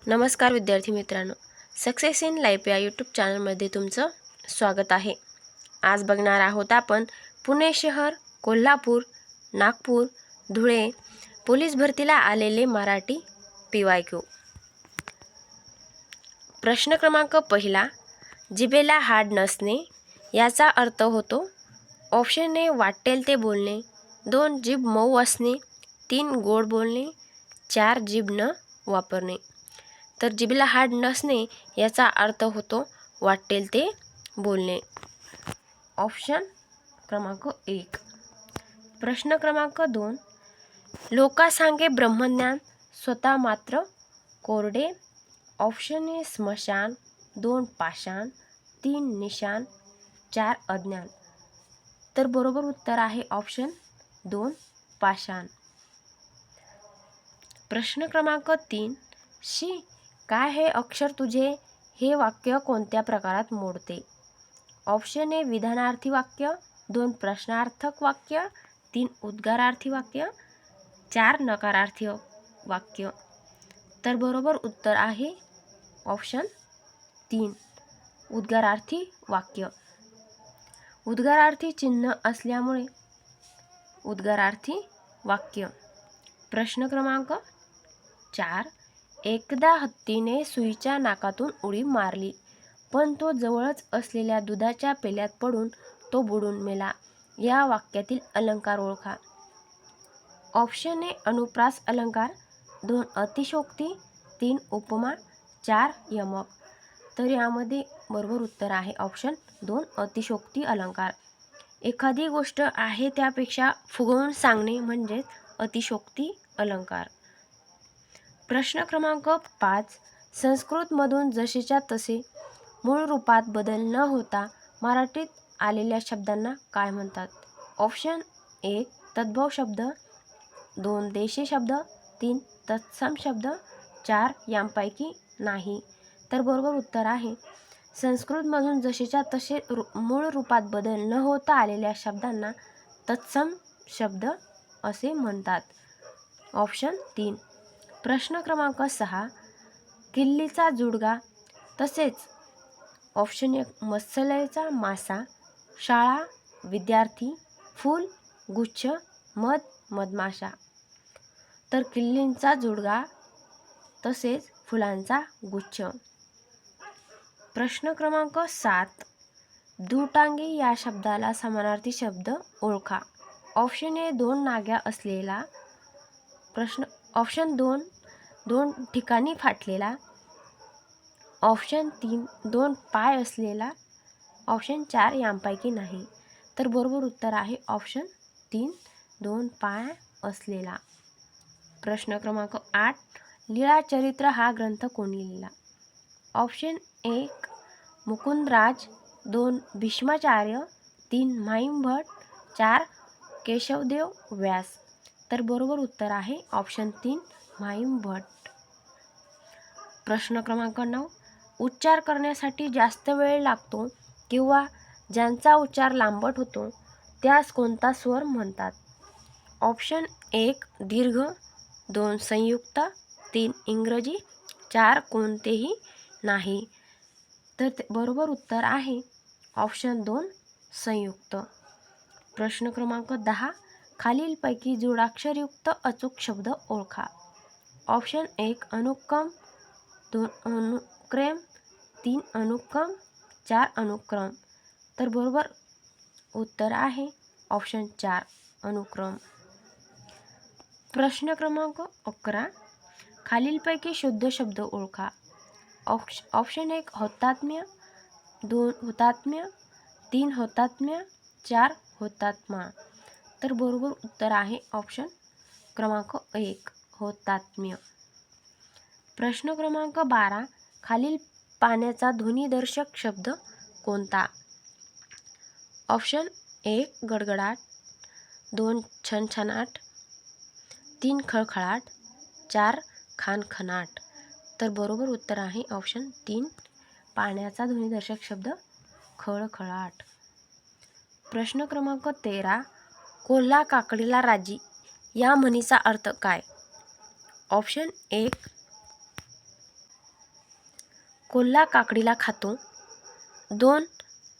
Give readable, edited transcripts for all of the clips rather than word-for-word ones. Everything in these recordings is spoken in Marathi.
नमस्कार विद्यार्थी मित्रांनो, सक्सेस इन लाईफ या यूट्यूब चॅनलमध्ये तुमचं स्वागत आहे। आज बघणार आहोत आपण पुणे शहर, कोल्हापूर, नागपूर, धुळे पोलीस भरतीला आलेले मराठी PYQ। प्रश्न क्रमांक पहिला, जिभेला हाड नसणे याचा अर्थ होतो ऑप्शन ए वाटेल ते बोलणे, 2 जीभ मऊ असणे, 3 गोड बोलणे, 4 जीभ न वापरणे। तर जिभेला हाड नसणे याचा अर्थ होतो वाटेल ते बोलणे, ऑप्शन क्रमांक 1। प्रश्न क्रमांक 2, लोकासांगे ब्रह्मज्ञान स्वतः मात्र कोरडे, ऑप्शन ए स्मशान, 2 पाषाण, 3 निशाण, 4 अज्ञान। तर बरोबर उत्तर आहे ऑप्शन 2 पाषाण। प्रश्न क्रमांक 3, शी काय हे अक्षर तुझे हे वाक्य कोणत्या प्रकारात मोडते, ऑप्शन ए विधानार्थी वाक्य, 2 प्रश्नार्थक वाक्य, 3 उद्गारार्थी वाक्य, 4 नकारार्थी वाक्य। तर बरोबर उत्तर आहे ऑप्शन 3 उद्गारार्थी वाक्य। उद्गारार्थी चिन्ह असल्यामुळे उद्गारार्थी वाक्य। प्रश्न क्रमांक 4, एकदा हत्तीने सुईच्या नाकातून उडी मारली, पण तो जवळच असलेल्या दुधाच्या पेल्यात पडून तो बुडून मेला। या वाक्यातील अलंकार ओळखा, ऑप्शन ए अनुप्रास अलंकार, 2 अतिशयोक्ती, 3 उपमा, 4 यमक। तर यामध्ये बरोबर उत्तर आहे ऑप्शन 2 अतिशयोक्ती अलंकार। एखादी गोष्ट आहे त्यापेक्षा फुगवून सांगणे म्हणजे अतिशयोक्ती अलंकार। प्रश्न क्रमांक 5, संस्कृतमधून जसेच्या तसे मूळ रूपात बदल न होता मराठीत आलेल्या शब्दांना काय म्हणतात, ऑप्शन 1 तद्भव शब्द, 2 देशी शब्द, 3 तत्सम शब्द, 4 यांपैकी नाही। तर बरोबर उत्तर आहे संस्कृतमधून जसेच्या तसे मूळ रूपात बदल न होता आलेल्या शब्दांना तत्सम शब्द असे म्हणतात, ऑप्शन 3। प्रश्न क्रमांक 6, किल्लीचा जुडगा तसेच ऑप्शन 1 मत्स्यालयाचा मासा, शाळा, विद्यार्थी, फूल, गुच्छ, मध, मधमाशा। तर किल्लींचा जुडगा तसेच फुलांचा गुच्छ। प्रश्न क्रमांक 7, दुटांगी या शब्दाला समानार्थी शब्द ओळखा, ऑप्शन ए 2 नाग्या असलेला, प्रश्न ऑप्शन 2 2 ठिकाणी फाटलेला, ऑप्शन 3 2 पाय असलेला, ऑप्शन 4 यांपैकी नाही। तर बरोबर उत्तर आहे ऑप्शन 3 2 पाय असलेला। प्रश्न क्रमांक 8, लीळाचरित्र हा ग्रंथ कोणी लिहिला, ऑप्शन 1 मुकुंदराज, 2 भीष्माचार्य, 3 म्हाइंभट, 4 केशवदेव व्यास। तर बरोबर उत्तर आहे ऑप्शन 3 म्हाइंभट। प्रश्न क्रमांक 9, उच्चार करण्यासाठी जास्त वेळ लागतो किंवा ज्यांचा उच्चार लांबट होतो त्यास कोणता स्वर म्हणतात, ऑप्शन 1 दीर्घ, 2 संयुक्त, 3 इंग्रजी, 4 कोणतेही नाही। तर बरोबर उत्तर आहे ऑप्शन 2 संयुक्त। प्रश्न क्रमांक 10, खालीलपैकी जोडाक्षरयुक्त अचूक शब्द ओळखा, ऑप्शन 1 अनुक्रम, 2 अनुक्रम, 3 अनुक्रम, 4 अनुक्रम। तर बरोबर उत्तर आहे ऑप्शन 4 अनुक्रम। प्रश्न क्रमांक 11, खालीलपैकी शुद्ध शब्द ओळखा, ऑप्शन 1 हौतात्म्य, 2 हुतात्म्य, 3 हौतात्म्य, 4 हुतात्मा। तर बरोबर उत्तर आहे ऑप्शन क्रमांक 1 हौतात्म्य। प्रश्न क्रमांक 12, खालील पाण्याचा ध्वनिदर्शक शब्द कोणता, ऑप्शन 1 गडगडाट, 2 छनछनाट, 3 खळखळाट, 4 खानखनाट। तर बरोबर उत्तर आहे ऑप्शन 3 पाण्याचा ध्वनिदर्शक शब्द खळखळाट। प्रश्न क्रमांक 13, कोल्हा काकडीला राजी या म्हणीचा अर्थ काय, ऑप्शन 1 कोल्हा काकडीला खातो. 2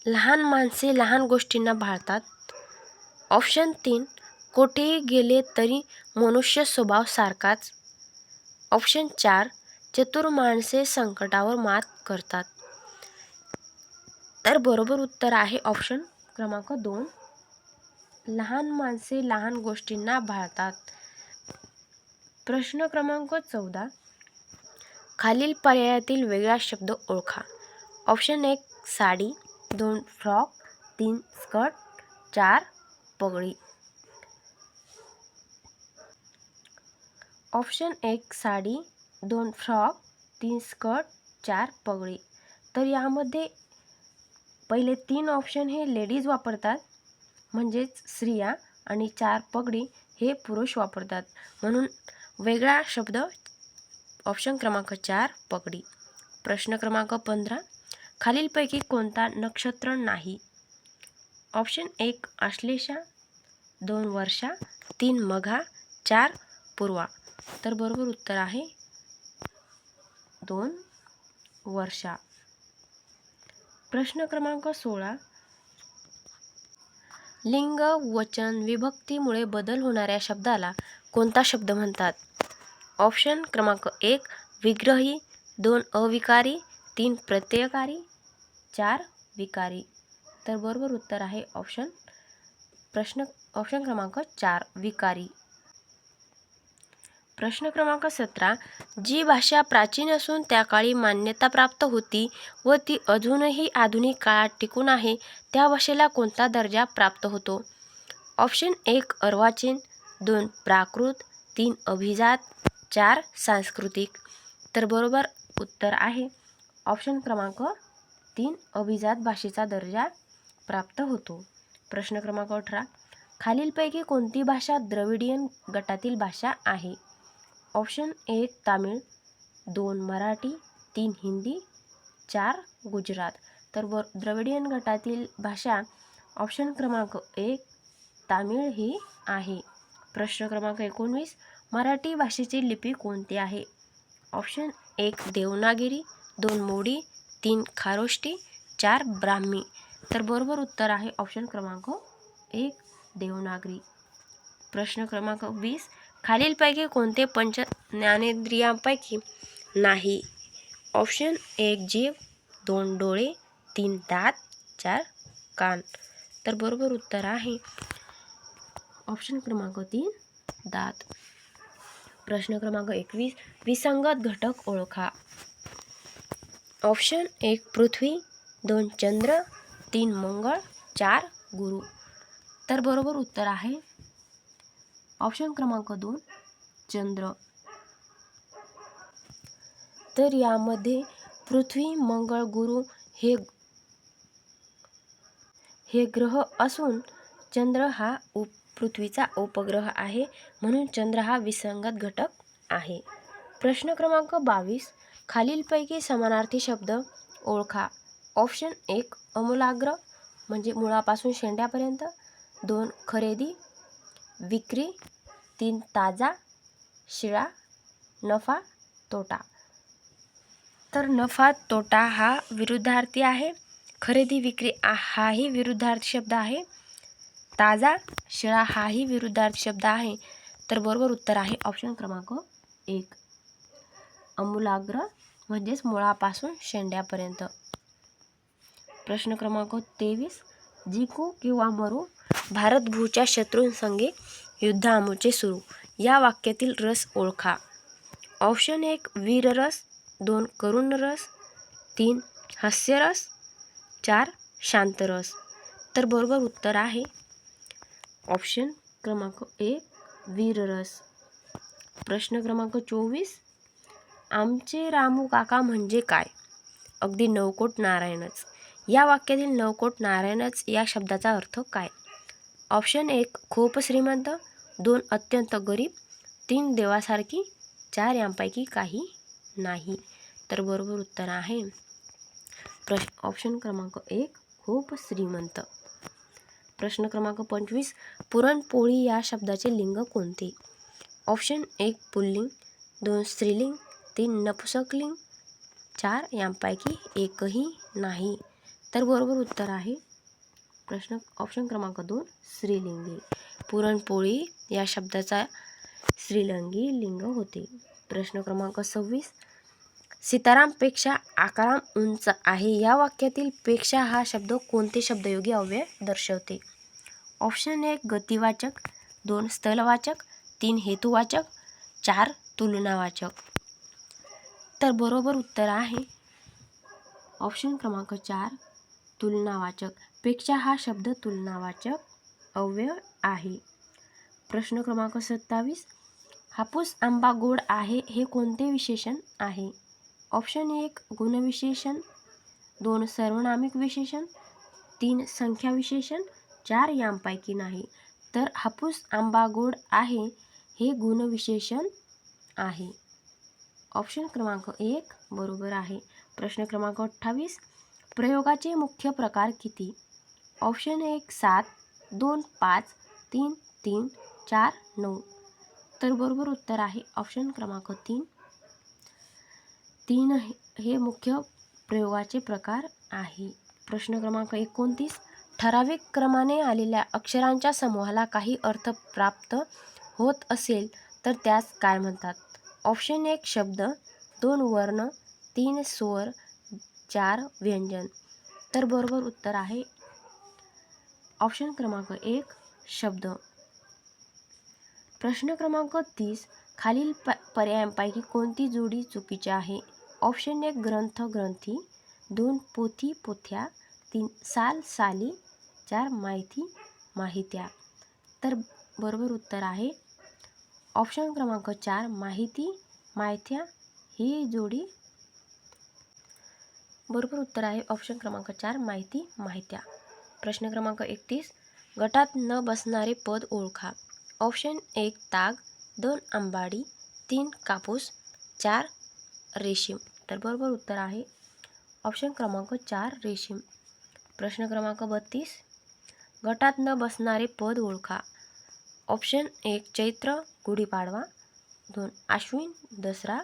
लहान माणसे लहान गोष्टींना भाळतात. ऑप्शन 3 कोठेही गेले तरी मनुष्य स्वभाव सारखाच. ऑप्शन 4 चतुर माणसे संकटावर मात करतात. तर बरोबर उत्तर आहे ऑप्शन क्रमांक 2 लहान माणसे लहान गोष्टींना भाळतात. प्रश्न क्रमांक 14 खालील पर्यायातील वेगळा शब्द ओळखा. ऑप्शन 1 साडी, 2 फ्रॉक, 3 स्कर्ट, 4 पगडी. ऑप्शन 1 साडी, 2 फ्रॉक, 3 स्कर्ट, 4 पगडी. तर यामध्ये पहिले 3 ऑप्शन हे लेडीज वापरतात म्हणजेच स्त्रिया, आणि 4 पगडी हे पुरुष वापरतात. म्हणून वेगळा शब्द ऑप्शन क्रमांक 4 पगडी. प्रश्न क्रमांक 15 खालीलपैकी कोणता नक्षत्र नाही. ऑप्शन 1 आश्लेषा, 2 वर्षा, 3 मघा, 4 पूर्वा. तर बरोबर उत्तर आहे 2 वर्षा. प्रश्न क्रमांक 16 लिंग वचन विभक्तीमुळे बदल होणाऱ्या शब्दाला कोणता शब्द म्हणतात. ऑप्शन क्रमांक 1 विग्रही, 2 अविकारी, 3 प्रत्ययकारी, 4 विकारी. तर बरोबर उत्तर आहे ऑप्शन क्रमांक 4 विकारी. प्रश्न क्रमांक 17 जी भाषा प्राचीन असून त्या काळी मान्यता प्राप्त होती व ती अजूनही आधुनिक काळात टिकून आहे त्या भाषेला कोणता दर्जा प्राप्त होतो. ऑप्शन 1 अर्वाचीन, 2 प्राकृत, 3 अभिजात, 4 सांस्कृतिक. तर बरोबर उत्तर आहे ऑप्शन क्रमांक 3 अभिजात भाषेचा दर्जा प्राप्त होतो. प्रश्न क्रमांक 18 खालीलपैकी कोणती भाषा द्रविडियन गटातील भाषा आहे. ऑप्शन 1 तामिळ, 2 मराठी, 3 हिंदी, 4 गुजरात. तर द्रविडियन गटातील भाषा ऑप्शन क्रमांक 1 तामिळ ही आहे. प्रश्न क्रमांक 19 मराठी भाषेची लिपी कोणती आहे. ऑप्शन 1 देवनागरी, 2 मोडी, 3 खारोष्टी, 4 ब्राह्मी. तर बरोबर उत्तर आहे ऑप्शन क्रमांक 1 देवनागरी. प्रश्न क्रमांक 20 खालीलपैकी कोणते पंच ज्ञानेंद्रियांपैकी नाही. ऑप्शन 1 जीभ, 2 डोळे, 3 दात, 4 कान. तर बरोबर उत्तर आहे ऑप्शन क्रमांक 3 दात. प्रश्न क्रमांक 21 विसंगत घटक ओळखा. ऑप्शन 1 पृथ्वी, 2 चंद्र, 3 मंगळ, 4 गुरु. तर बरोबर उत्तर आहे ऑप्शन क्रमांक 2 चंद्र. तर यामध्ये पृथ्वी, मंगळ, गुरु हे ग्रह असून चंद्र हा पृथ्वीचा उपग्रह आहे, म्हणून चंद्र हा विसंगत घटक आहे. प्रश्न क्रमांक 22 खालीलपैकी समानार्थी शब्द ओळखा. ऑप्शन 1 आमूलाग्र म्हणजे मुळापासून शेंड्यापर्यंत, 2 खरेदी विक्री, 3 ताजा शिळा, नफा तोटा. तर नफा तोटा हा विरुद्धार्थी आहे. खरेदी विक्री हाही विरुद्धार्थी शब्द आहे. ताजा शिळा हाही विरुद्धार्थी शब्द आहे. तर बरोबर उत्तर आहे ऑप्शन क्रमांक 1 आमूलाग्र म्हणजेच मुळापासून शेंड्यापर्यंत. प्रश्न क्रमांक 23 जिंकू किंवा मरू भारत भूच्या शत्रूंसंगे युद्ध आमुचे सुरू. या वाक्यातील रस ओळखा. ऑप्शन 1 वीररस, 2 करुण रस, 3 हास्यरस, 4 शांतरस. तर बरोबर उत्तर आहे ऑप्शन क्रमांक 1 वीररस. प्रश्न क्रमांक 24 आमचे रामू काका म्हणजे काय. अगदी नवकोट नारायणच. या वाक्यातील नवकोट नारायणच या शब्दाचा अर्थ काय. ऑप्शन 1 खूप श्रीमंत, 2 अत्यंत गरीब, 3 देवासारखी, 4 यांपैकी काही नाही. तर बरोबर उत्तर आहे ऑप्शन क्रमांक 1 खूप श्रीमंत. प्रश्न क्रमांक 25 पुरणपोळी या शब्दाचे लिंग कोणते. ऑप्शन 1 पुल्लिंग, 2 स्त्रीलिंग, 3 नपुंसकलिंग, 4 यांपैकी एकही नाही. तर बरोबर उत्तर आहे ऑप्शन क्रमांक 2 स्त्रीलिंगी. पुरणपोळी या शब्दाचा स्त्रीलिंगी लिंग होते. प्रश्न क्रमांक 26 सीतारामपेक्षा आकाराम उंच आहे या वाक्यातील पेक्षा हा शब्द कोणते शब्दयोगी अव्यय दर्शवते? ऑप्शन 1 गतिवाचक, 2 स्थलवाचक, 3 हेतुवाचक, 4 तुलनावाचक. तर बरोबर उत्तर आहे ऑप्शन क्रमांक 4 तुलनावाचक. पेक्षा हा शब्द तुलनावाचक अव्यय आहे. प्रश्न क्रमांक 27 हापूस आंबा गोड आहे हे कोणते विशेषण आहे? ऑप्शन 1 गुणविशेषण, 2 सर्वनामिक विशेषण, 3 संख्या विशेषण, 4 यांपैकी नाही. तर हापूस आंबा गोड आहे हे गुणविशेषण आहे. ऑप्शन क्रमांक 1 बरोबर आहे. प्रश्न क्रमांक 28 प्रयोगाचे मुख्य प्रकार किती? ऑप्शन 1 7, 2 5, 3 3, 4 9. तर बरोबर उत्तर आहे ऑप्शन क्रमांक 3. 3 हे मुख्य प्रयोगाचे प्रकार आहे. प्रश्न क्रमांक 29 ठराविक क्रमाने आलेल्या अक्षरांच्या समूहाला काही अर्थ प्राप्त होत असेल तर त्यास काय म्हणतात? ऑप्शन 1 शब्द, 2 वर्ण, 3 स्वर, 4 व्यंजन. तर बरोबर उत्तर आहे ऑप्शन क्रमांक 1 शब्द. प्रश्न क्रमांक 30 खालील पर्यायांपैकी कोणती जोडी चुकीची आहे? ऑप्शन 1 ग्रंथ ग्रंथी, 2 पोथी पोथ्या, 3 साल साली, 4 माहिती माहित्या. तर बरोबर उत्तर आहे ऑप्शन क्रमांक 4 माहिती माहित्या ही जोडी. बरोबर उत्तर आहे ऑप्शन क्रमांक 4 माहिती माहित्या. प्रश्न क्रमांक 31 गटात न बसणारे पद ओळखा. ऑप्शन 1 ताग, 2 आंबाडी, 3 कापूस, 4 रेशीम. तर बरोबर उत्तर आहे ऑप्शन क्रमांक 4 रेशीम. प्रश्न क्रमांक 32 गटात न बसणारे पद ओळखा. ऑप्शन 1 चैत्र गुढीपाडवा, 2 आश्विन दसरा,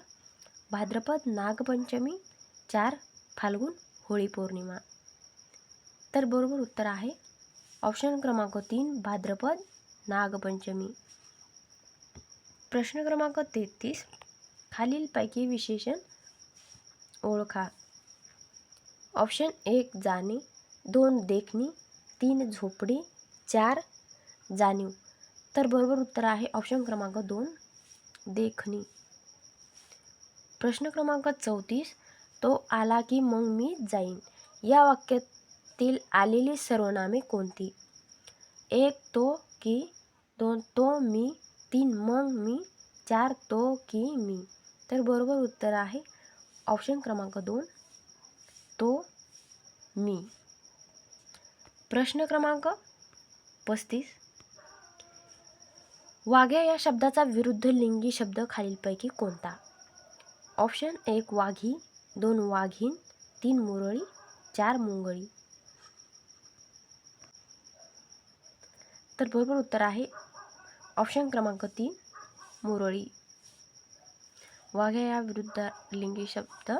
भाद्रपद नागपंचमी, 4 फाल्गुन होळी पौर्णिमा. तर बरोबर उत्तर आहे ऑप्शन क्रमांक 3 भाद्रपद नागपंचमी. प्रश्न क्रमांक 33 खालीलपैकी विशेषण ओळखा. ऑप्शन 1 जाणे, 2 देखणी, 3 झोपडी, 4 जाणीव. तर बरोबर उत्तर आहे ऑप्शन क्रमांक 2 देखणी. प्रश्न क्रमांक 34 तो आला की मग मी जाईन या वाक्यातील आलेली सर्वनामे कोणती? 1 तो की, 2 तो मी, 3 मग मी, 4 तो की मी. तर बरोबर उत्तर आहे ऑप्शन क्रमांक 2 तो मी. प्रश्न क्रमांक 35 वाघ्या या शब्दाचा विरुद्ध लिंगी शब्द खालीलपैकी कोणता? ऑप्शन 1 वाघी, 2 वाघीण, 3 मुरळी, 4 मुंगळी. तर बरोबर उत्तर आहे ऑप्शन क्रमांक 3 मुरळी. वाघ्या या विरुद्ध लिंगी शब्द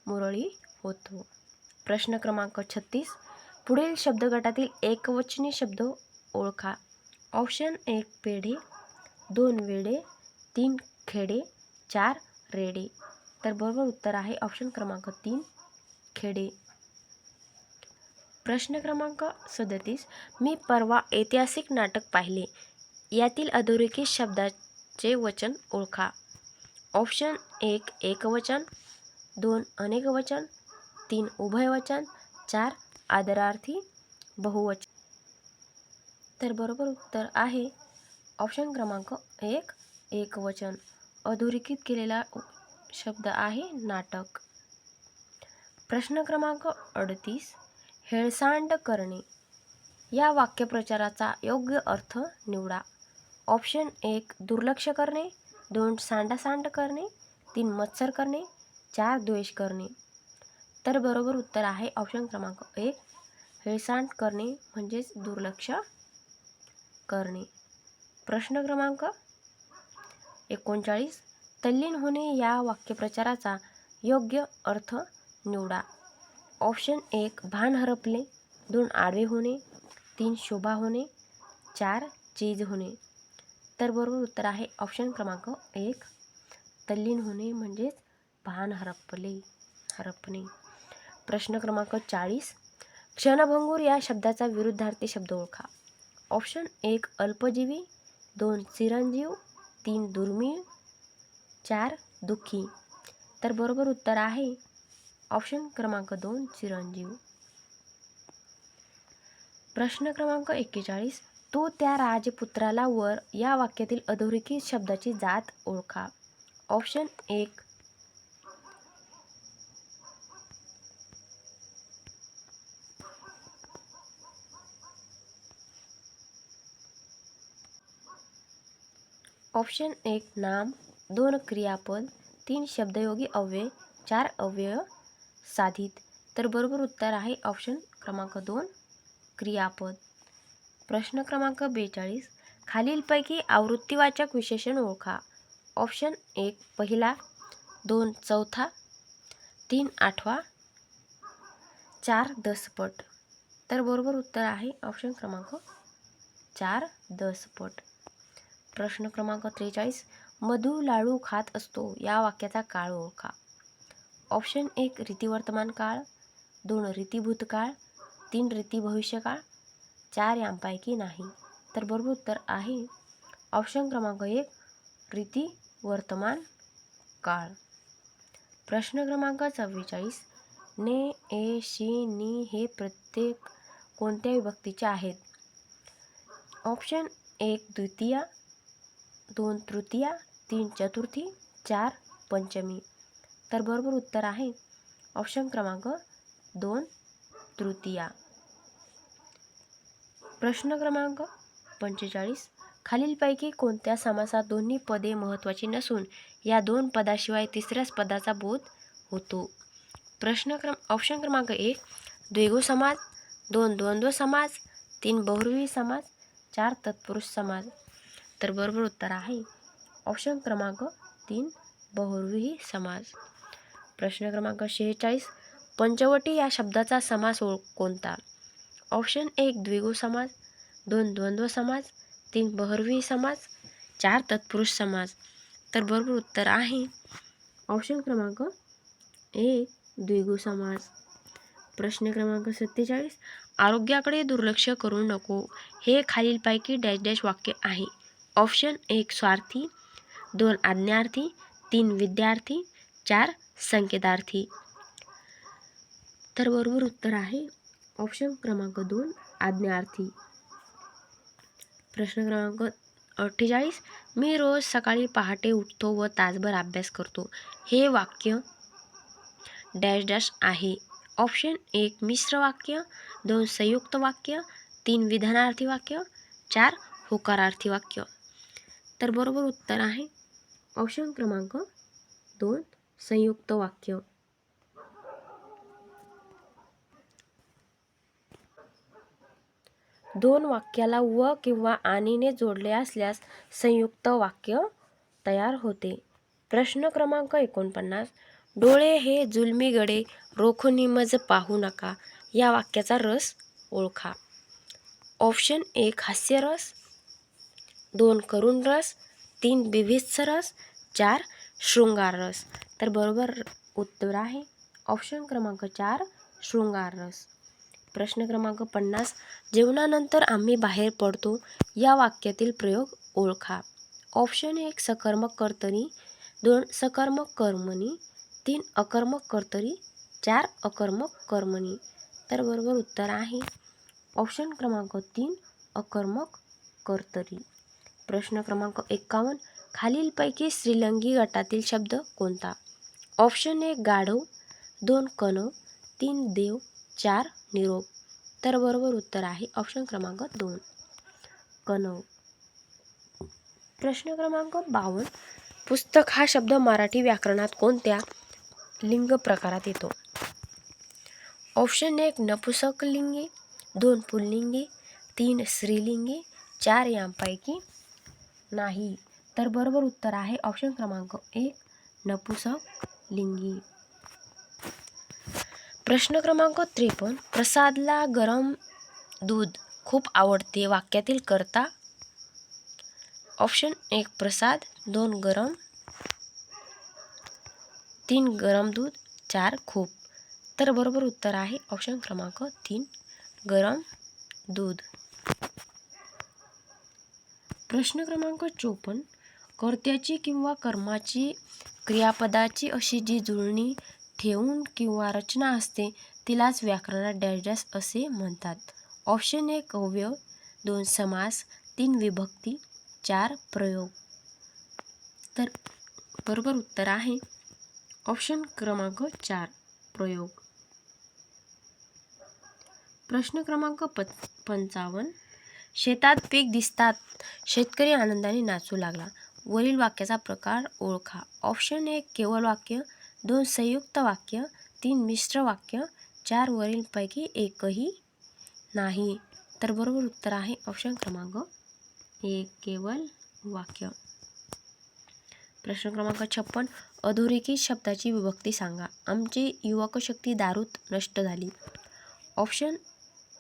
मुरळी होतो. प्रश्न क्रमांक 36 पुढील शब्द गटातील एकवचनी शब्द ओळखा. ऑप्शन 1 पेढे, 2 वेडे, 3 खेडे, 4 रेडे. तर बरोबर उत्तर आहे ऑप्शन क्रमांक 3 खेडे. प्रश्न क्रमांक 37 मी परवा ऐतिहासिक नाटक पाहिले यातील अधोरेखित शब्दाचे वचन ओळखा. ऑप्शन 1 एकवचन, 2 अनेकवचन, 3 उभयवचन, 4 आदरार्थी बहुवचन. तर बरोबर उत्तर आहे ऑप्शन क्रमांक 1 एकवचन. अधोरेखित केलेला शब्द आहे नाटक. प्रश्न क्रमांक 38 हेळसांड करणे या वाक्यप्रचाराचा योग्य अर्थ निवडा. ऑप्शन 1 दुर्लक्ष करणे, 2 सांडासांड करणे, 3 मत्सर करणे, 4 द्वेष करणे. तर बरोबर उत्तर आहे ऑप्शन क्रमांक 1 हेळसांड करणे म्हणजेच दुर्लक्ष करणे. प्रश्न क्रमांक 39 तल्लीन होणे या वाक्यप्रचाराचा योग्य अर्थ निवडा. ऑप्शन 1 भान हरपले, 2 आडवे होणे, 3 शोभा होणे, 4 चीज होणे. तर बरोबर उत्तर आहे ऑप्शन क्रमांक 1 तल्लीन होणे म्हणजेच भान हरपणे. प्रश्न क्रमांक 40 क्षणभंगूर या शब्दाचा विरुद्धार्थी शब्द ओळखा. ऑप्शन 1 अल्पजीवी, 2 चिरंजीव, 3 दुर्मिळ, 4 दुःखी. तर बरोबर उत्तर आहे ऑप्शन क्रमांक 2 चिरंजीव. प्रश्न क्रमांक 41 तो त्या राजपुत्राला वर या वाक्यातील अधोरेखित शब्दाची जात ओळखा. ऑप्शन 1 ऑप्शन 1 नाम, 2 क्रियापद, 3 शब्दयोगी अव्यय, 4 अव्यय साधित. तर बरोबर उत्तर आहे ऑप्शन क्रमांक 2 क्रियापद. प्रश्न क्रमांक 42 खालीलपैकी आवृत्तीवाचक विशेषण ओळखा. ऑप्शन 1 पहिला, 2 चौथा, 3 आठवा, 4 दसपट. तर बरोबर उत्तर आहे ऑप्शन क्रमांक 4 दसपट. प्रश्न क्रमांक 43 मधु लाडू खात असतो या वाक्याचा काळ ओळखा. ऑप्शन 1 रीती वर्तमान काळ, 2 रीती भूतकाळ, 3 रीती भविष्यकाळ, 4 यांपैकी नाही. तर बरोबर उत्तर आहे ऑप्शन क्रमांक 1 रीती वर्तमान काळ. प्रश्न क्रमांक 44 ने, ए, शी, नी हे प्रत्येक कोणत्या विभक्तीचे आहेत. ऑप्शन 1 द्वितीया, 2 तृतीया, 3 चतुर्थी, 4 पंचमी. तर बरोबर उत्तर आहे ऑप्शन क्रमांक 2 तृतीया. प्रश्न क्रमांक 45 खालीलपैकी कोणत्या समासात दोन्ही पदे महत्त्वाची नसून या 2 पदाशिवाय तिसऱ्याच पदाचा बोध होतो. ऑप्शन क्रमांक 1 द्विगु समास, 2 द्वंद्व समास, 3 बहुव्रीही समास, 4 तत्पुरुष समास. तर बरोबर उत्तर आहे ऑप्शन क्रमांक 3 बहुव्रीही समास. प्रश्न क्रमांक 46 पंचवटी या शब्दाचा समास कोणता. ऑप्शन 1 द्विगु समास, 2 द्वंद्व समास, 3 बहुव्रीही समास, 4 तत्पुरुष समास. तर बरोबर उत्तर आहे ऑप्शन क्रमांक 1 द्विगु समास. प्रश्न क्रमांक 47 आरोग्याकडे दुर्लक्ष करू नको हे खालीलपैकी डॅश डॅश वाक्य आहे. ऑप्शन 1 स्वार्थी, 2 आज्ञार्थी, 3 विद्यार्थी, 4 संकेतार्थी. तर बरोबर उत्तर आहे ऑप्शन क्रमांक 2 आज्ञार्थी. प्रश्न क्रमांक 48 मी रोज सकाळी पहाटे उठतो व तासभर अभ्यास करतो हे वाक्य डॅश डॅश आहे. ऑप्शन 1 मिश्र वाक्य, 2 संयुक्त वाक्य, 3 विधानार्थी वाक्य, 4 होकारार्थी वाक्य. तर बरोबर उत्तर आहे ऑप्शन क्रमांक 2 संयुक्त वाक्य. दोन वाक्याला व किंवा आणीने जोडले असल्यास संयुक्त वाक्य तयार होते. प्रश्न क्रमांक 49 डोळे हे जुलमी गडे रोखून मज पाहू नका या वाक्याचा रस ओळखा. ऑप्शन 1 हास्यरस, 2 करुण रस, 3 बिभत्स रस, 4 शृंगार रस. तर बरोबर उत्तर आहे ऑप्शन क्रमांक 4 शृंगार रस. प्रश्न क्रमांक 50 जेवणानंतर आम्ही बाहेर पडतो या वाक्यातील प्रयोग ओळखा. ऑप्शन 1 सकर्मक कर्तरी, 2 सकर्मक कर्मणी, 3 अकर्मक कर्तरी, 4 अकर्मक कर्मणी. तर बरोबर उत्तर आहे ऑप्शन क्रमांक 3 अकर्मक कर्तरी. प्रश्न क्रमांक 51 खालीलपैकी स्त्रीलिंगी गटातील शब्द कोणता. ऑप्शन 1 गाढव, 2 कणव, 3 देव, 4 निरोप. तर बरोबर उत्तर आहे ऑप्शन क्रमांक 2 कणव. प्रश्न क्रमांक 52 पुस्तक हा शब्द मराठी व्याकरणात कोणत्या लिंग प्रकारात येतो. ऑप्शन 1 नपुंसकलिंगी, 2 पुल्लिंगी, 3 स्त्रीलिंगी, 4 यांपैकी नाही. तर बरोबर उत्तर आहे ऑप्शन क्रमांक 1 नपुंसकलिंगी. प्रश्न क्रमांक 53. प्रसादला गरम दूध खूप आवडते. वाक्यातील कर्ता. ऑप्शन 1 प्रसाद, 2 गरम, 3 गरम दूध, 4 खूप. तर बरोबर उत्तर आहे ऑप्शन क्रमांक 3 गरम दूध. प्रश्न क्रमांक 54. कर्त्याची किंवा कर्माची क्रियापदाची अशी जी जुळणी ठेवून किंवा रचना असते तिलाच व्याकरणात डॅश डॅश असे म्हणतात. ऑप्शन 1 अव्यय, 2 समास, 3 विभक्ती, 4 प्रयोग. तर बरोबर उत्तर आहे ऑप्शन क्रमांक 4 प्रयोग. प्रश्न क्रमांक 55. शेतात पीक दिसतात शेतकरी आनंदाने नाचू लागला. वरील वाक्याचा प्रकार ओळखा. ऑप्शन 1 केवळ वाक्य, 2 संयुक्त वाक्य, 3 मिश्र वाक्य, 4 वरीलपैकी एकही नाही. तर बरोबर उत्तर आहे ऑप्शन क्रमांक 1 केवळ वाक्य. प्रश्न क्रमांक 56. अधोरेखित शब्दाची विभक्ती सांगा. आमची युवकशक्ती दारूत नष्ट झाली. ऑप्शन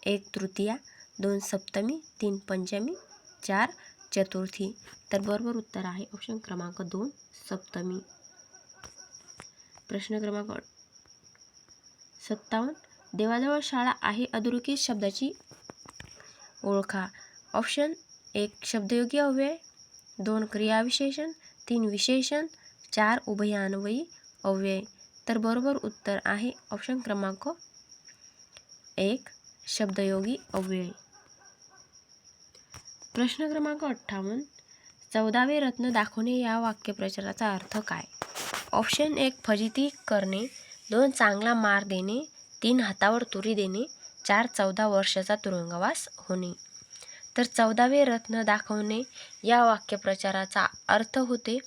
1 तृतीया, 2 सप्तमी, 3 पंचमी, 4 चतुर्थी. तर बरोबर उत्तर आहे ऑप्शन क्रमांक 2 सप्तमी. प्रश्न क्रमांक 57. देवाजवळ शाळा आहे अधोरेखित शब्दाची ओळखा. ऑप्शन 1 शब्दयोगी अव्यय, 2 क्रियाविशेषण, 3 विशेषण, 4 उभयान्वयी अव्यय. तर बरोबर उत्तर आहे ऑप्शन क्रमांक 1 शब्दयोगी अव्यय. प्रश्न क्रमांक 58. 14वे रत्न दाखवणे या वाक्यप्रचाराचा अर्थ काय? ऑप्शन 1 फजिती करणे, 2 चांगला मार देणे, 3 हातावर तुरी देणे, 4 14 वर्षाचा तुरुंगवास होणे. तर 14वे रत्न दाखवणे या वाक्यप्रचाराचा अर्थ होते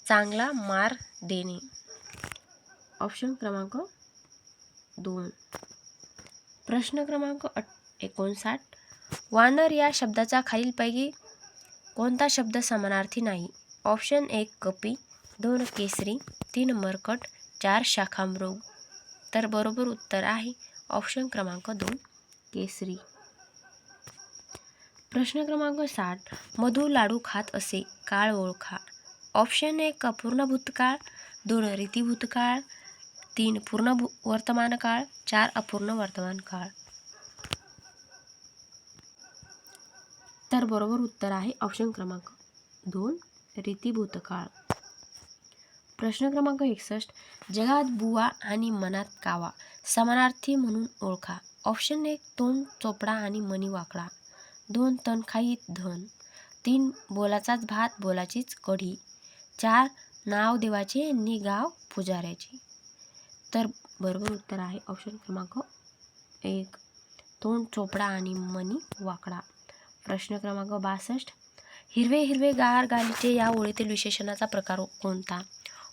चांगला मार देणे. ऑप्शन क्रमांक 2. प्रश्न क्रमांक 59. वानर या शब्दाचा खालीलपैकी कोणता शब्द समानार्थी नाही? ऑप्शन 1 कपी, 2 केसरी, 3 मरकट, 4 शाखामृग. तर बरोबर उत्तर आहे ऑप्शन क्रमांक 2 केसरी. प्रश्न क्रमांक 60. मधु लाडू खात असे. काळ ओळखा. ऑप्शन 1 अपूर्ण भूतकाळ, 2 रीती भूतकाळ, 3 पूर्ण वर्तमान काळ, 4 अपूर्ण वर्तमान काळ. तर बरोबर उत्तर आहे ऑप्शन क्रमांक 2 रीती भूतकाळ. प्रश्न क्रमांक 61. जगात बुवा आणि मनात कावा समानार्थी म्हणून ओळखा. ऑप्शन 1 तोंड चोपडा आणि मनी वाकडा, 2 तणखाईत धन, 3 बोलाचाच भात बोलाचीच कढी, 4 नाव देवाचे नि गाव पुजाऱ्याचे. तर बरोबर उत्तर आहे ऑप्शन क्रमांक 1 तोंड चोपडा आणि मनी वाकडा. प्रश्न क्रमांक 62. हिरवे हिरवे गार गालीचे या ओळीतील विशेषणाचा प्रकार कोणता?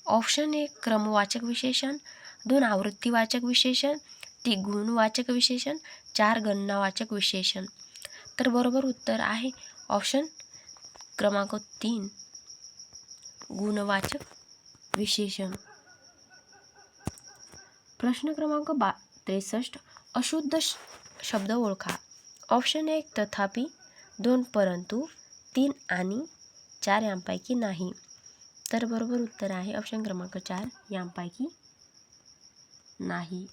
ऑप्शन 1 क्रमवाचक विशेषण, 2 आवृत्तीवाचक विशेषण, 3 गुणवाचक विशेषण, 4 गणनावाचक विशेषण. तर बरोबर उत्तर आहे ऑप्शन क्रमांक 3 गुणवाचक विशेषण. प्रश्न क्रमांक 63. अशुद्ध शब्द ओळखा. ऑप्शन 1 तथापि, 2 परंतु, 3 आणि, 4 यांपैकी नाही. तर बरोबर उत्तर आहे ऑप्शन क्रमांक 4 यांपैकी नाही.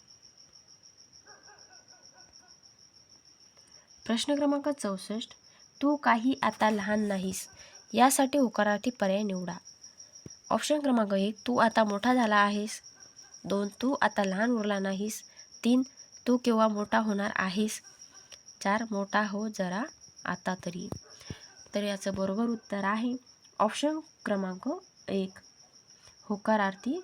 प्रश्न क्रमांक 64. तू काही आता लहान नाहीस यासाठी होकारार्थी पर्याय निवडा. ऑप्शन क्रमांक 1 तू आता मोठा झाला आहेस, 2 तू आता लहान उरला नाहीस, 3 तू केव्हा मोठा होणार आहेस, 4 मोठा हो जरा आता तरी. तर याचं बरोबर उत्तर आहे ऑप्शन क्रमांक 1 होकारार्थी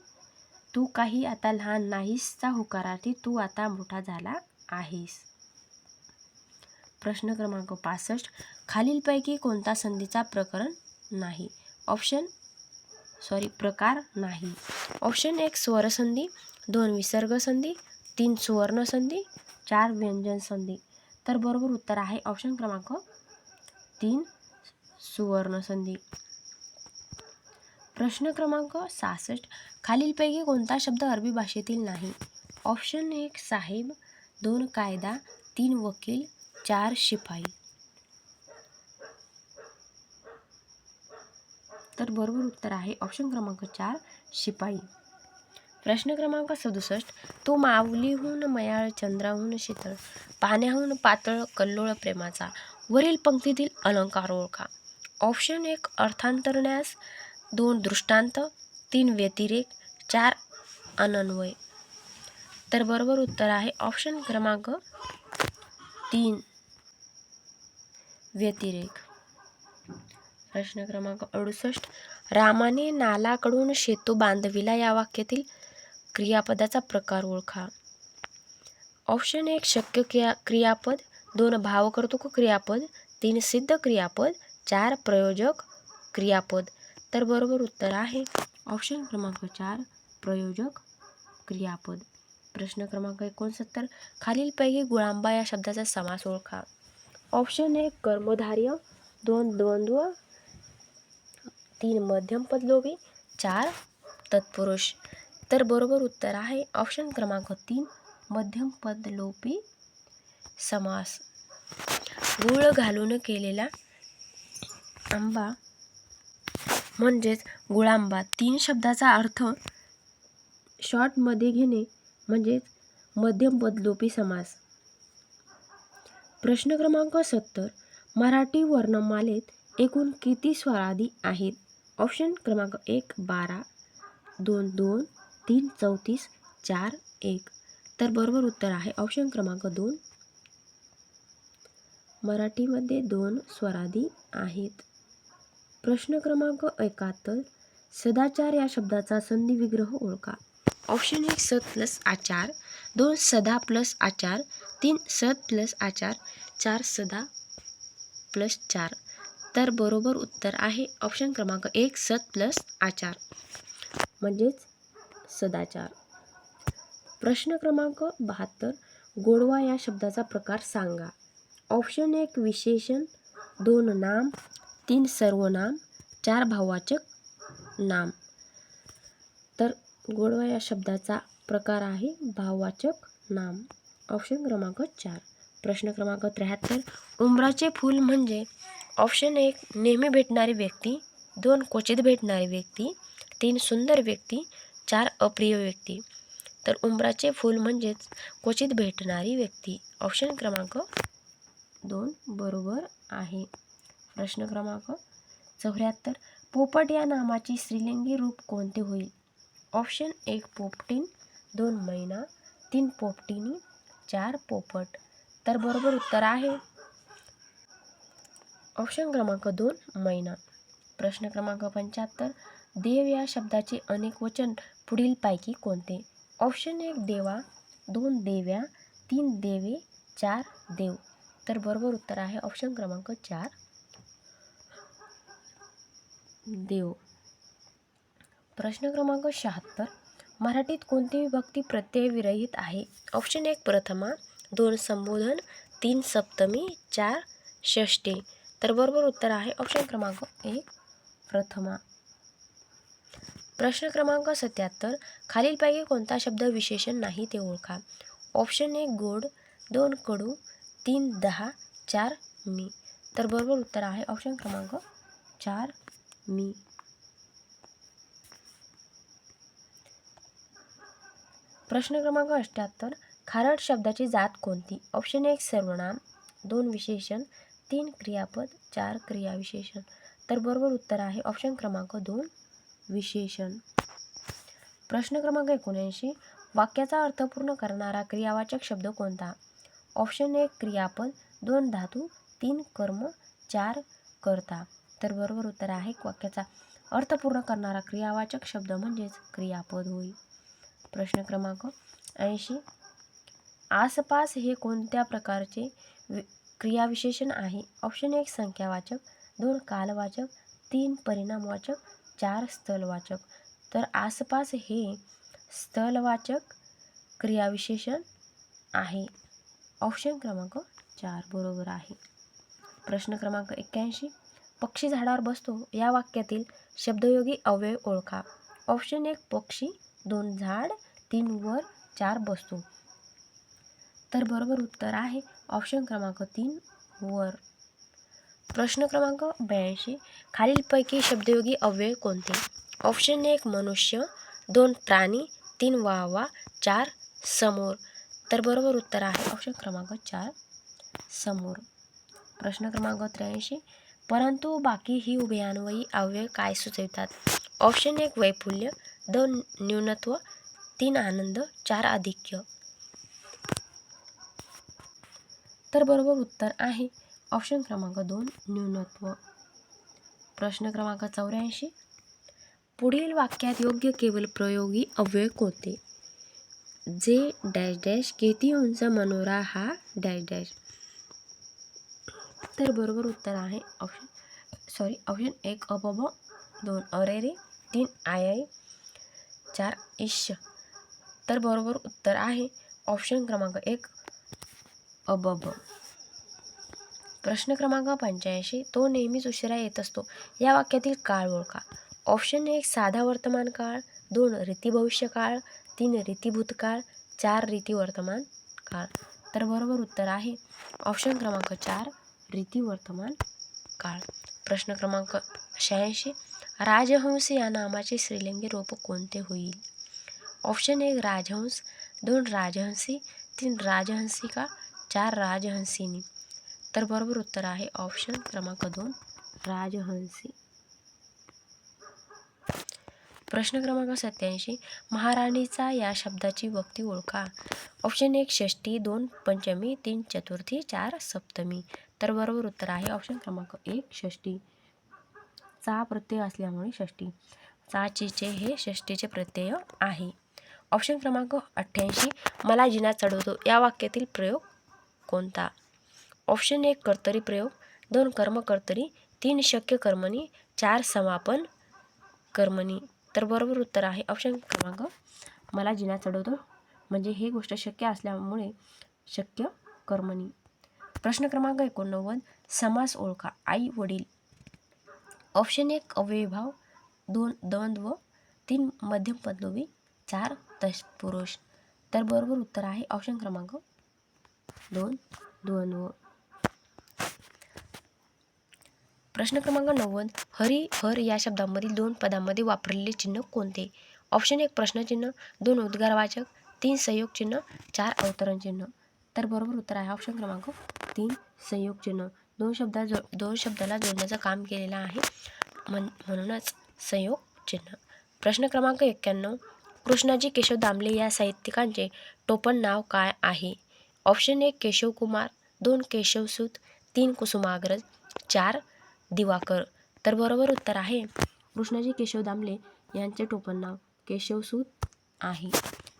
तू काही आता लहान नाहीसचा होकारार्थी तू आता मोठा झाला आहेस. प्रश्न क्रमांक 65. खालीलपैकी कोणता संधीचा प्रकार नाही? ऑप्शन 1 स्वरसंधी, 2 विसर्ग संधी, 3 सुवर्ण संधी, 4 व्यंजन संधी. तर बरोबर उत्तर आहे ऑप्शन क्रमांक 3 सुवर्ण संधी. प्रश्न क्रमांक 66. खालीलपैकी कोणता शब्द अरबी भाषेतील नाही? ऑप्शन 1 साहेब, 2 कायदा, 3 वकील, 4 शिपाई. तर बरोबर उत्तर आहे ऑप्शन क्रमांक 4 शिपाई. प्रश्न क्रमांक 67. तो माऊलीहून मयाळ, चंद्राहून शीतळ, पाण्याहून पातळ, कल्लोळ प्रेमाचा. वरील पंक्तीतील अलंकार ओळखा. ऑप्शन 1 अर्थांतरन्यास, 2 दृष्टांत, 3 व्यतिरेक, 4 अनन्वय. तर बरोबर उत्तर आहे ऑप्शन क्रमांक 3 व्यतिरेक. प्रश्न क्रमांक 68. रामाने नालाकडून शेतू बांधविला या वाक्यातील क्रियापदाचा प्रकार ओळखा. ऑप्शन 1 शक्य क्रियापद, 2 भावकर्तृक क्रियापद, 3 सिद्ध क्रियापद, 4 प्रयोजक क्रियापद. तर बरोबर उत्तर आहे ऑप्शन क्रमांक 4 प्रयोजक क्रियापद. प्रश्न क्रमांक 69. खालीलपैकी गुळांबा या शब्दाचा समास ओळखा. ऑप्शन 1 कर्मधारय, 2 द्वंद्व, 3 मध्यमपद लोपी, 4 तत्पुरुष. तर बरोबर उत्तर आहे ऑप्शन क्रमांक 3 मध्यमपद लोपी समास. गुळ घालून केलेला आंबा म्हणजेच गुळांबा. 3 शब्दाचा अर्थ शॉर्टमध्ये घेणे म्हणजेच मध्यमपद लोपी समास. प्रश्न क्रमांक 70. मराठी वर्णमालेत एकूण किती स्वरादी आहेत? ऑप्शन क्रमांक 1 12, 2 2, 3 34, 4 1. तर बरोबर उत्तर आहे ऑप्शन क्रमांक 2 मराठीमध्ये 2 स्वरादी आहेत. प्रश्न क्रमांक 71. सदाचार या शब्दाचा संधी विग्रह ओळखा. ऑप्शन 1 सद प्लस आचार, 2 सदा प्लस आचार, 3 सद प्लस आचार, 4 सदा प्लस 4. तर बरोबर उत्तर आहे ऑप्शन क्रमांक 1 सद प्लस आचार म्हणजेच सदाचार. प्रश्न क्रमांक 72. गोडवा या शब्दाचा प्रकार सांगा. ऑप्शन 1 विशेषण, 2 नाम, 3 सर्वनाम, 4 भाववाचक नाम. तर गोडवा या शब्दाचा प्रकार आहे भाववाचक नाम. ऑप्शन क्रमांक 4. प्रश्न क्रमांक 73. उंबराचे फूल म्हणजे ऑप्शन 1 नेहमी भेटणारी व्यक्ती, 2 क्वचित भेटणारी व्यक्ती, 3 सुंदर व्यक्ती, 4 अप्रिय व्यक्ती. तर उंबराचे फूल म्हणजेच क्वचित भेटणारी व्यक्ती. ऑप्शन क्रमांक 2 बरोबर आहे. प्रश्न क्रमांक 74. पोपट या नामाची स्त्रीलिंगी रूप कोणते होईल? ऑप्शन 1 पोपटीन, 2 मैना, 3 पोपटिनी, 4 पोपट. तर बरोबर उत्तर आहे ऑप्शन क्रमांक 2 मैना. प्रश्न क्रमांक 75. देव या शब्दाचे अनेक वचन पुढीलपैकी कोणते? ऑप्शन 1 देवा, 2 देव्या, 3 देवे, 4 देव. तर बरोबर उत्तर आहे ऑप्शन क्रमांक 4 देव. प्रश्न क्रमांक 76. मराठीत कोणती विभक्ती प्रत्यय विरहित आहे? ऑप्शन 1 प्रथमा, 2 संबोधन, 3 सप्तमी, 4 षष्ठी. तर बरोबर उत्तर आहे ऑप्शन क्रमांक 1 प्रथमा. प्रश्न क्रमांक 77. खालीलपैकी कोणता शब्द विशेषण नाही ते ओळखा. ऑप्शन 1 गोड, 2 कडू, 3 10, 4 मी. तर बरोबर उत्तर आहे ऑप्शन क्रमांक 4 मी. प्रश्न क्रमांक 78. खारट शब्दाची जात कोणती? ऑप्शन 1 सर्वनाम, 2 विशेषण, 3 क्रियापद, 4 क्रियाविशेषण. तर बरोबर उत्तर आहे ऑप्शन क्रमांक 2 विशेषण. प्रश्न क्रमांक 79. वाक्याचा अर्थ पूर्ण करणारा क्रियावाचक शब्द कोणता? ऑप्शन 1 क्रियापद, 2 धातू, 3 कर्म, 4 कर्ता. तर बरोबर उत्तर आहे वाक्याचा अर्थ पूर्ण करणारा क्रियावाचक शब्द म्हणजेच क्रियापद होईल. प्रश्न क्रमांक 80. आसपास हे कोणत्या प्रकारचे क्रियाविशेषण आहे? ऑप्शन 1 संख्यावाचक, 2 कालवाचक, 3 परिणामवाचक, 4 स्थलवाचक. तर आसपास हे स्थलवाचक क्रियाविशेषण आहे. ऑप्शन क्रमांक 4 बरोबर आहे. प्रश्न क्रमांक 81. पक्षी झाडावर बसतो या वाक्यातील शब्दयोगी अव्यय ओळखा. ऑप्शन 1 पक्षी, 2 झाड, 3 वर, 4 बसतो. तर बरोबर उत्तर आहे ऑप्शन क्रमांक 3 वर. प्रश्न क्रमांक 82, खालीलपैकी शब्दयोगी अव्यय कोणते? ऑप्शन 1 मनुष्य, 2 प्राणी, 3 वाहवा, 4 समोर. तर बरोबर उत्तर आहे ऑप्शन क्रमांक 4 समोर. प्रश्न क्रमांक 83, परंतु बाकी ही उभयान्वयी अव्यय काय सुचवितात? ऑप्शन 1 वैफल्य, 2 न्यूनत्व, 3 आनंद, 4 आधिक्य. तर बरोबर उत्तर आहे ऑप्शन क्रमांक 2 न्यूनत्व. प्रश्न क्रमांक 84, पुढील वाक्यात योग्य केवल प्रयोगी अव्यय कोणते? जे डॅश डॅश किती उंच मनोरा हा डॅश डॅश. तर बरोबर उत्तर आहे ऑप्शन 1 अबब, 2 अरेरे, 3 आय, 4 ईश. तर बरोबर उत्तर आहे ऑप्शन क्रमांक 1 अबब. प्रश्न क्रमांक 85, तो नेहमीच उशिरा येत असतो या वाक्यातील काळ ओळखा. ऑप्शन 1 साधा वर्तमान काळ, 2 रीती भविष्यकाळ, 3 रीती भूतकाळ, 4 रीती वर्तमान काळ. तर बरोबर उत्तर आहे ऑप्शन क्रमांक 4 रीती वर्तमान काळ. प्रश्न क्रमांक 86, राजहंस या नामाचे स्त्रीलिंगी रूप कोणते होईल? ऑप्शन 1 राजहंस, 2 राजहंसी, 3 राजहंसिका, 4 राजहंसिनी. तर बरोबर उत्तर आहे ऑप्शन क्रमांक 2 राजहंसी. प्रश्न क्रमांक 87, महाराणीचा या शब्दाची व्यक्ती ओळखा. ऑप्शन 1 षष्ठी, 2 पंचमी, 3 चतुर्थी, 4 सप्तमी. तर बरोबर उत्तर आहे ऑप्शन क्रमांक 1 षष्ठी. चा प्रत्यय असल्यामुळे षष्ठी. चाचीचे हे षष्ठीचे प्रत्यय आहे. ऑप्शन क्रमांक 88, मला जिना चढवतो या वाक्यातील प्रयोग कोणता? ऑप्शन 1 कर्तरी प्रयोग, 2 कर्मकर्तरी, 3 शक्य कर्मणी, 4 समापन कर्मणी. तर बरोबर उत्तर आहे ऑप्शन क्रमांक मला जिना चढवतो म्हणजे हे गोष्ट शक्य असल्यामुळे शक्य कर्मणी. प्रश्न क्रमांक 89, समास ओळखा. आई वडील. ऑप्शन 1 अव्ययीभाव, 2 द्वंद्व, 3 मध्यम पदलोभी, 4 तत्पुरुष. तर बरोबर उत्तर आहे ऑप्शन क्रमांक 2 द्वंद्व. प्रश्न क्रमांक 90, हरी हर या शब्दांमधील 2 पदांमध्ये वापरलेले चिन्ह कोणते? ऑप्शन 1 प्रश्नचिन्ह, 2 उद्गारवाचक, 3 संयोग चिन्ह, 4 अवतरण चिन्ह. तर बरोबर उत्तर आहे ऑप्शन क्रमांक 3 संयोग चिन्ह. 2 शब्दाला जोडण्याचं काम केलेलं आहे म्हणूनच संयोग चिन्ह. प्रश्न क्रमांक 91, कृष्णाजी केशव दामले या साहित्यिकांचे टोपण नाव काय आहे? ऑप्शन 1 केशव कुमार, 2 केशवसूत, 3 कुसुमाग्रज, 4 दिवाकर. तर बरोबर उत्तर आहे कृष्णाजी केशव दामले यांचे टोपण नाव केशवसूत आहे.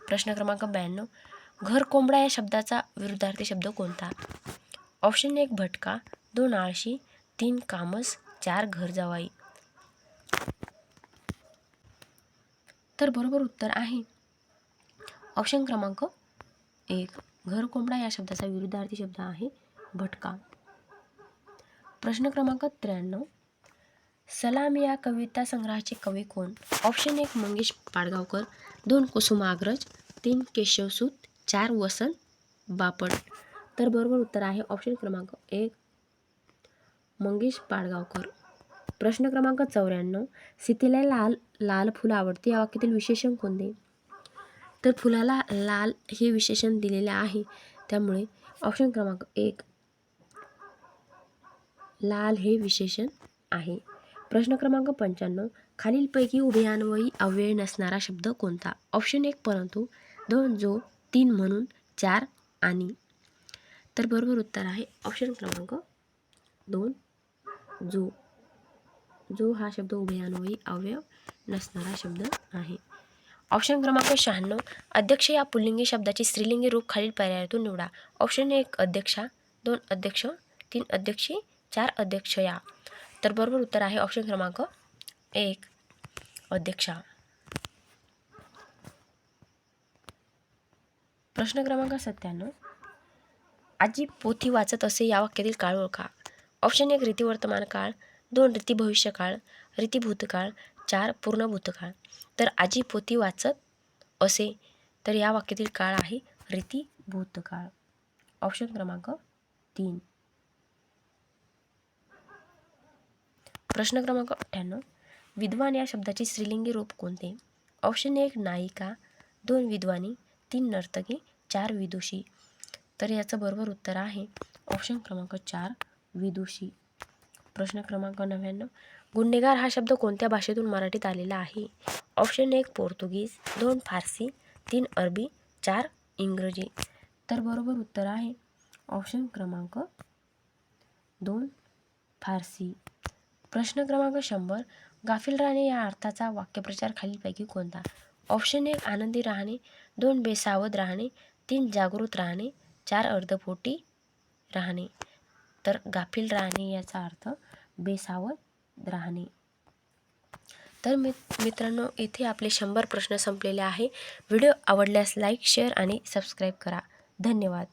प्रश्न क्रमांक 92, घर कोंबडा या शब्दाचा विरुद्धार्थी शब्द कोणता? ऑप्शन 1 भटका, 2 आळशी, 3 कामस, 4 घर जावाई. तर बरोबर उत्तर आहे ऑप्शन क्रमांक 1 घर कोंबडा या शब्दाचा विरुद्धार्थी शब्द आहे भटका. प्रश्न क्रमांक 93, सलाम या कविता संग्रहाचे कवी कोण? ऑप्शन 1 मंगेश पाडगावकर, 2 कुसुमाग्रज, 3 केशवसूत, 4 वसंत बापट. तर बरोबर उत्तर आहे ऑप्शन क्रमांक 1 मंगेश पाडगावकर. प्रश्न क्रमांक 94, सीतेला लाल लाल फुल आवडते या वाक्यातील विशेषण कोणते? तर फुलाला लाल हे विशेषण दिलेले आहे त्यामुळे ऑप्शन क्रमांक 1 लाल हे विशेषण आहे. प्रश्न क्रमांक 95, खालीलपैकी उभयान्वयी अव्यय नसणारा शब्द कोणता? ऑप्शन 1 परंतु, 2 जो, 3 म्हणून, 4 आणि. तर बरोबर उत्तर आहे ऑप्शन क्रमांक 2 जो. जो हा शब्द उभयान्वयी अव्यय नसणारा शब्द आहे. ऑप्शन क्रमांक 96, अध्यक्ष या पुल्लिंगी शब्दाचे स्त्रीलिंगी रूप खालील पर्यायातून निवडा. ऑप्शन 1 अध्यक्षा, 2 अध्यक्ष, 3 अध्यक्षी, 4 अध्यक्षया. तर बरोबर उत्तर आहे ऑप्शन क्रमांक 1 अध्यक्षा. प्रश्न क्रमांक 97, आजी पोथी वाचत असे या वाक्यातील काळ ओळखा. ऑप्शन 1 रीती वर्तमान काळ, 2 रीती भविष्यकाळ, रीती भूतकाळ, 4 पूर्ण भूतकाळ. तर आजी पोथी वाचत असे तर या वाक्यातील काळ आहे रीती भूतकाळ. ऑप्शन क्रमांक 3. प्रश्न क्रमांक 98. विद्वान या शब्दाचे स्त्रीलिंगी रूप कोणते? ऑप्शन 1 नायिका, 2 विद्वानी, 3 नर्तकी, 4 विदुषी. तर याचं बरोबर उत्तर आहे ऑप्शन क्रमांक 4 विदुषी. प्रश्न क्रमांक 99. गुन्हेगार हा शब्द कोणत्या भाषेतून मराठीत आलेला आहे? ऑप्शन 1 पोर्तुगीज, 2 फारसी, 3 अरबी, 4 इंग्रजी. तर बरोबर उत्तर आहे ऑप्शन क्रमांक 2 फारसी. प्रश्न क्रमांक 100. गाफील राहणे या अर्थाचा वाक्यप्रचार खालीलपैकी कोणता? ऑप्शन 1 आनंदी राहणे, 2 बेसावध राहणे, 3 जागृत राहणे, 4 अर्धपोटी राहणे. तर गाफील राहणे याचा अर्थ बेसावध राहणे. तर मित्रांनो, इथे आपले 100 प्रश्न संपलेले आहे. व्हिडिओ आवडल्यास लाईक, शेअर आणि सबस्क्राईब करा. धन्यवाद.